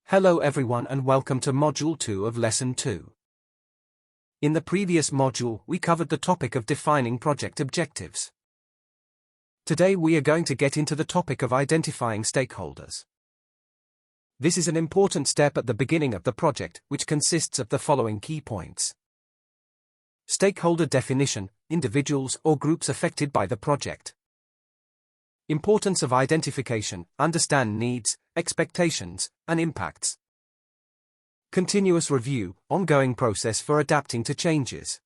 Hello everyone and welcome to Module 2 of Lesson 2. In the previous module, we covered the topic of defining project objectives. Today we are going to get into the topic of identifying stakeholders. This is an important step at the beginning of the project, which consists of the following key points. Stakeholder definition, individuals or groups affected by the project. Importance of identification, understand needs, expectations, and impacts. Continuous review, ongoing process for adapting to changes.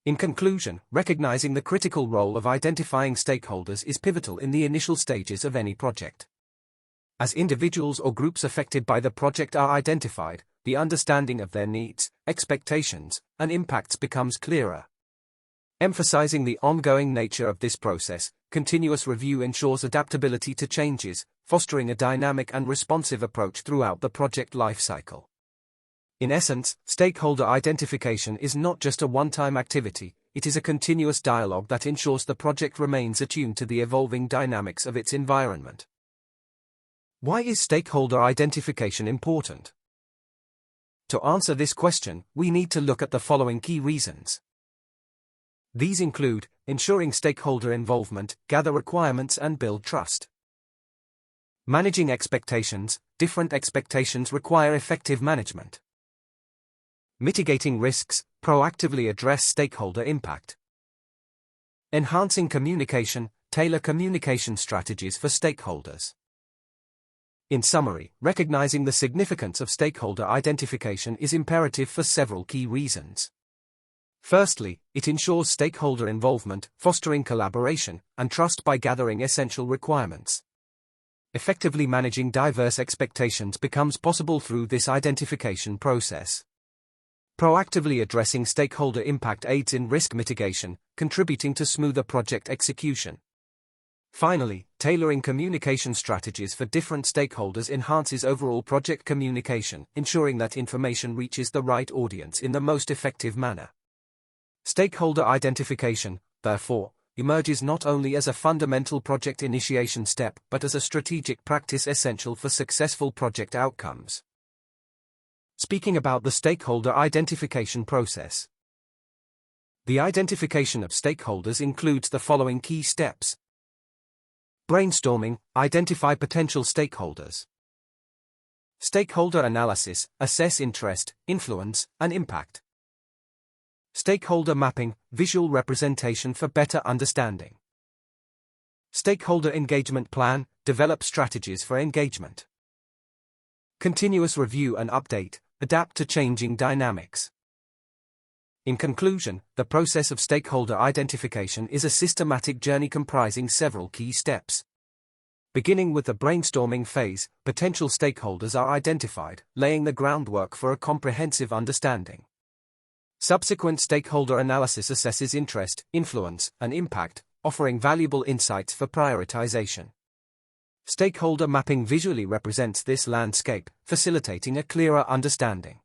In conclusion, recognizing the critical role of identifying stakeholders is pivotal in the initial stages of any project. As individuals or groups affected by the project are identified, the understanding of their needs, expectations, and impacts becomes clearer. Emphasizing the ongoing nature of this process, continuous review ensures adaptability to changes, fostering a dynamic and responsive approach throughout the project lifecycle. In essence, stakeholder identification is not just a one-time activity, it is a continuous dialogue that ensures the project remains attuned to the evolving dynamics of its environment. Why is stakeholder identification important? To answer this question, we need to look at the following key reasons. These include ensuring stakeholder involvement, gather requirements, and build trust. Managing expectations, different expectations require effective management. Mitigating risks, proactively address stakeholder impact. Enhancing communication, tailor communication strategies for stakeholders. In summary, recognizing the significance of stakeholder identification is imperative for several key reasons. Firstly, it ensures stakeholder involvement, fostering collaboration and trust by gathering essential requirements. Effectively managing diverse expectations becomes possible through this identification process. Proactively addressing stakeholder impact aids in risk mitigation, contributing to smoother project execution. Finally, tailoring communication strategies for different stakeholders enhances overall project communication, ensuring that information reaches the right audience in the most effective manner. Stakeholder identification, therefore, emerges not only as a fundamental project initiation step but as a strategic practice essential for successful project outcomes. Speaking about the stakeholder identification process. The identification of stakeholders includes the following key steps. Brainstorming, identify potential stakeholders. Stakeholder analysis, assess interest, influence, and impact. Stakeholder mapping, visual representation for better understanding. Stakeholder engagement plan, develop strategies for engagement. Continuous review and update, adapt to changing dynamics. In conclusion, the process of stakeholder identification is a systematic journey comprising several key steps. Beginning with the brainstorming phase, potential stakeholders are identified, laying the groundwork for a comprehensive understanding. Subsequent stakeholder analysis assesses interest, influence, and impact, offering valuable insights for prioritization. Stakeholder mapping visually represents this landscape, facilitating a clearer understanding.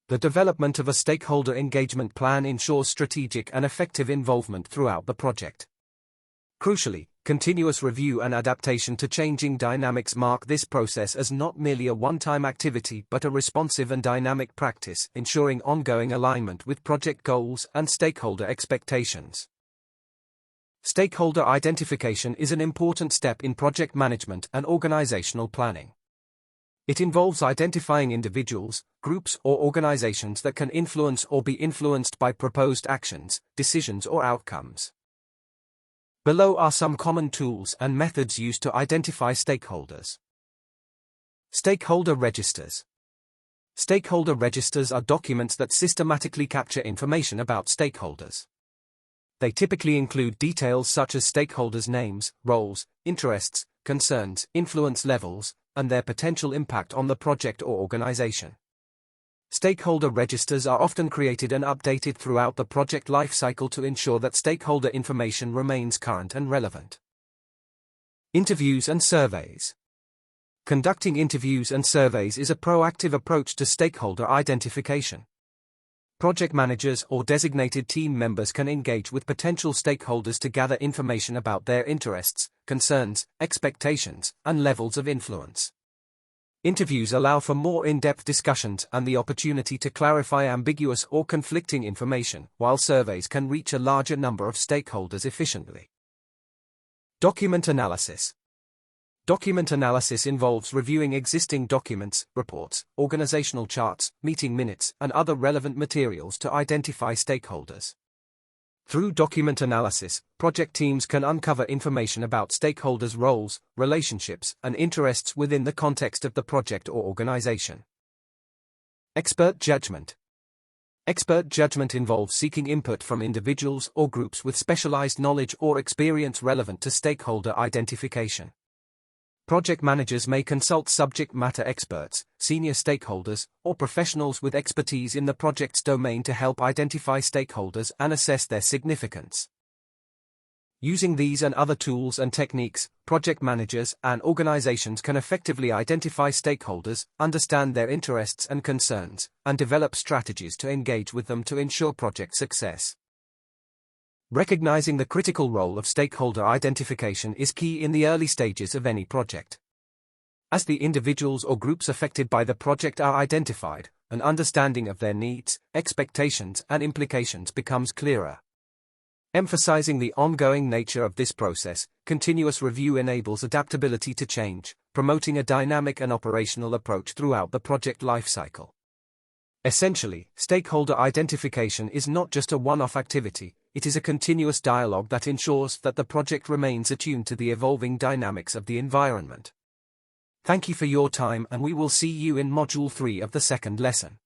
The development of a stakeholder engagement plan ensures strategic and effective involvement throughout the project. Crucially, continuous review and adaptation to changing dynamics mark this process as not merely a one-time activity but a responsive and dynamic practice, ensuring ongoing alignment with project goals and stakeholder expectations. Stakeholder identification is an important step in project management and organizational planning. It involves identifying individuals, groups, or organizations that can influence or be influenced by proposed actions, decisions, or outcomes. Below are some common tools and methods used to identify stakeholders. Stakeholder registers. Stakeholder registers are documents that systematically capture information about stakeholders. They typically include details such as stakeholders' names, roles, interests, concerns, influence levels, and their potential impact on the project or organization. Stakeholder registers are often created and updated throughout the project lifecycle to ensure that stakeholder information remains current and relevant. Interviews and surveys. Conducting interviews and surveys is a proactive approach to stakeholder identification. Project managers or designated team members can engage with potential stakeholders to gather information about their interests, concerns, expectations, and levels of influence. Interviews allow for more in-depth discussions and the opportunity to clarify ambiguous or conflicting information, while surveys can reach a larger number of stakeholders efficiently. Document analysis. Document analysis involves reviewing existing documents, reports, organizational charts, meeting minutes, and other relevant materials to identify stakeholders. Through document analysis, project teams can uncover information about stakeholders' roles, relationships, and interests within the context of the project or organization. Expert judgment. Expert judgment involves seeking input from individuals or groups with specialized knowledge or experience relevant to stakeholder identification. Project managers may consult subject matter experts, senior stakeholders, or professionals with expertise in the project's domain to help identify stakeholders and assess their significance. Using these and other tools and techniques, project managers and organizations can effectively identify stakeholders, understand their interests and concerns, and develop strategies to engage with them to ensure project success. Recognizing the critical role of stakeholder identification is key in the early stages of any project. As the individuals or groups affected by the project are identified, an understanding of their needs, expectations, and implications becomes clearer. Emphasizing the ongoing nature of this process, continuous review enables adaptability to change, promoting a dynamic and operational approach throughout the project lifecycle. Essentially, stakeholder identification is not just a one-off activity, it is a continuous dialogue that ensures that the project remains attuned to the evolving dynamics of the environment. Thank you for your time, and we will see you in Module 3 of the second lesson.